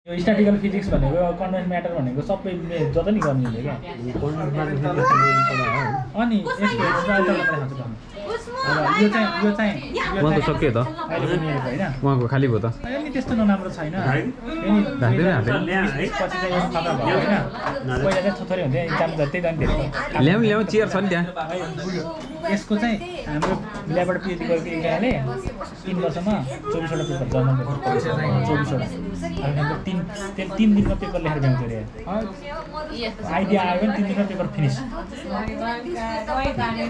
यो स्ट्याटिकल फिजिक्स भनेको condense matter भनेको सबै जति नि गर्नेले क्या अनि यसको यो चाहिँ उहाँको सक्यो त उहाँको खाली भयो त नि त्यस्तो नराम्रो छैन पछि चाहिँ यो खतरा भयो होइन पहिला चाहिँ थोथोरै हुन्थ्यो इक्जाम जति झन् धेरै ल्याउँ चियर छ नि त्यहाँ यसको चाहिँ हाम्रो ल्याबबाट पिएचडी गरेको एकजनाले 3 वर्षमा 24वटा पेपर जर्नल पेपर 24वटा तीन दिनमा पेपर लेखेर भ्याउँछ अरे आइडिया आयो भने 3 दिनमा पेपर फिनिस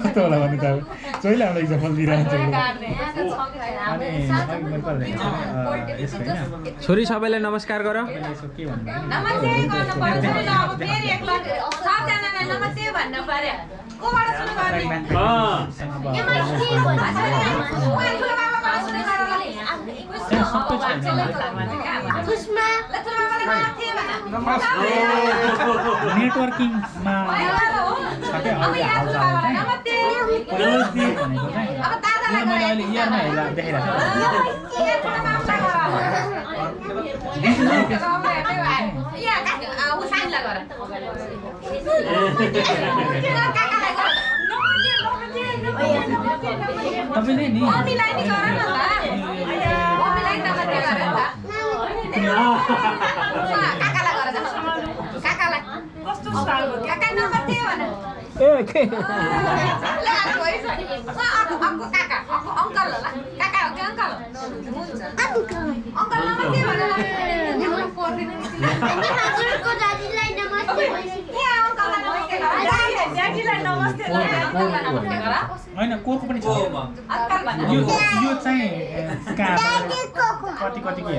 कस्तो होला भन्नु त अब जहिले हाम्रो इक्जाम्पल दिइरहन्छ अनि यसको होइन छोरी सबैलाई नमस्कार गर यसको के भन्नु नमस्ते गर्नु पर्छ नि अब फेरि एक लट सबजनालाई नमस्ते भन्नु पर्यो कोबाट सुरु गर्ने नेटवर्किङमा सबै अहिले हालचाल चाहिँ मैले अहिले इयरमा हेर्दा तपाईँले नि होइन कोको पनि छ यो चाहिँ कति के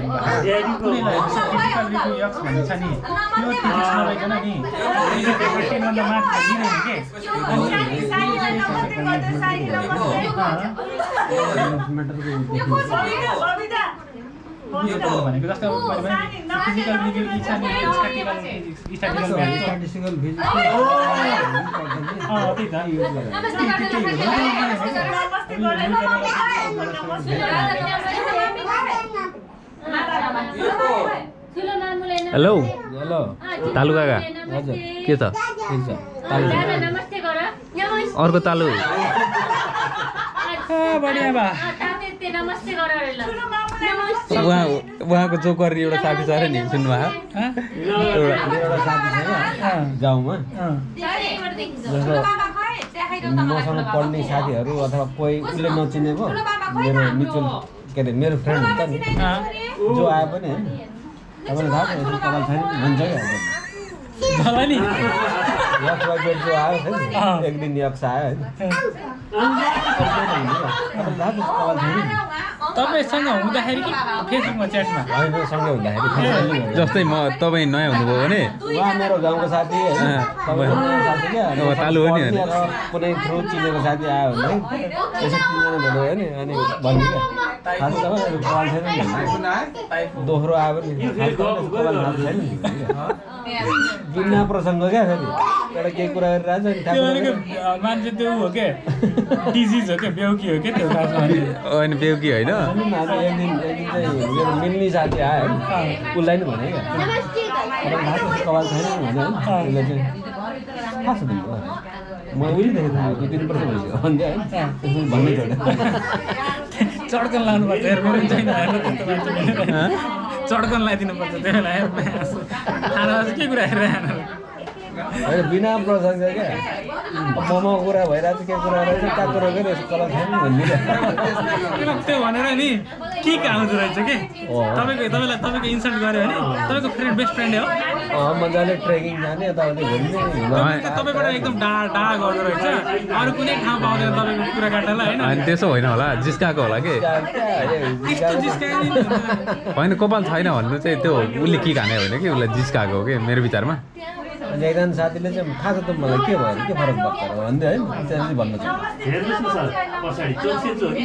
हेर्नु कुनैलाई डिफिकल्ट रिभ्यू यक्स भन्ने छ नि त्यो फिजिक्स नभइकन नि 10 नम्बर मार्क्स दिँदैन के भनेको जस्तो फिजिकल रिभ्यू इच्छा नि स्ट्याटिस्टिकल फिजिक्स हेलो हेलो तालु काका हजुर के छ ठिक छ नमस्ते गर अर्को तालु बढिया बा नमस्ते गर उहाँको जोकर एउटा साथी छ अरे नि सुन्नुभयो एउटा साथी छ गाउँमा मसँग पढ्ने साथीहरू अथवा कोही उसले नचिनेको मेरो म्युचुअल के अरे मेरो फ्रेन्ड हुन्छ नि जो आए पनि होइन तपाईँलाई थाहा छ कपाल छैन भन्छ क्या मलाई नि यक्स वाइजेड जो आयो नि एक दिन यक्स आयो होइन कपाल छैन तपाईँसँग हुँदाखेरि कि फेसबुकमा च्याटमा होइन सँगै हुँदाखेरि जस्तै म तपाईँ नयाँ हुनुभयो भने उहाँ मेरो गाउँको साथी होइन तपाईँ साथी क्या तालु हो नि कुनै थ्रु चिनेको साथी आयो भने यसो चिनेर भेट्यो भने अनि भन्ने क्या थाहा छ तपाईँ कपाल छैन नि दोस्रो आयो भने कपाल थाहा छैन नि बिना प्रसङ्ग क्या फेरि एउटा केही कुरा गरिरहेको छ मान्छे त्यो हो क्या डिजिज हो क्या बेउकी हो क्या त्यो होइन बेउकी होइन एक दिन चाहिँ मेरो मिल्ने साथी आयो होइन उसलाई नि भने क्या कपाल छैन नि भने होइन उसलाई चाहिँ थाहा छ तिमीको म उहिलेदेखि थाहा 2-3 वर्ष भइसक्यो भन्दै होइन भन्ने छोड्यो चड्कन लानुपर्छ हेर मेरो छैन हेर्न त्यस्तो मान्छे चड्कन लगाइदिनुपर्छ त्यो बेला हेर खाना के कुरा हेरेर होइन बिना प्रसङ्ग क्या मोमो कुरा भइरहेको छ के कुरा रहेछ काको रोकेर यसो कलर छैन भन्ने त्यो भनेर नि किक आउँदो रहेछ के तपाईँको इन्सल्ट गऱ्यो भने तपाईँको फ्रेन्ड बेस्ट फ्रेन्ड हो मजाले ट्रेकिङ जाने यताउति घुम्ने तपाईँबाट एकदम डाँडा गर्दो रहेछ अरू कुनै ठाउँ पाउँदैन तपाईँको कुरा काट्नलाई होइन अनि त्यसो होइन होला जिस्काएको होला के त्यस्तो जिस्कायो होइन कपाल छैन भन्नु चाहिँ त्यो उसले के खाने होइन कि उसलाई जिस्काएको हो कि मेरो विचारमा अनि एकजना साथीले चाहिँ थाहा छ त मलाई के भयो के फरक पर्छ भन्दै होइन त्यसले भन्न छ हेर्नुहोस् न सर पछाडि चोक्सेन्चो हो कि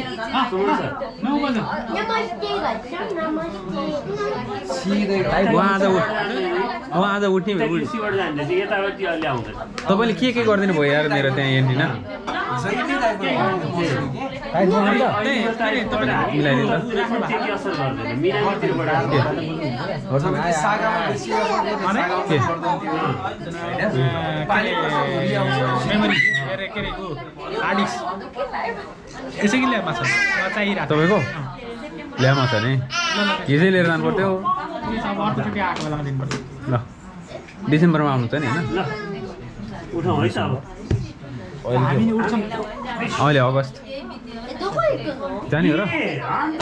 उहाँ आज उठ्ने यताबाट ल्याउँदैन तपाईँले के गरिदिनु भयो यार मेरो त्यहाँ एन्टिना टाइट बनाउँछ मिलाइदिन्छ त्यति असर गर्दैन मिरामीतिरबाट मेमोरी के अरे ऊ हार्ड डिस्क त्यसै कि ल्यामा छ चाहिरहेको तपाईँको ल्यामा छ नि हिजै लिएर जानु पर्थ्यो अब अर्कोचोटि आएको बेलामा दिनुपर्छ ल डिसेम्बरमा आउनुहुन्छ नि होइन ल उठाउँ है त अब हामी नि उठ्छौँ अहिले अगस्त जाने हो र ए अन्त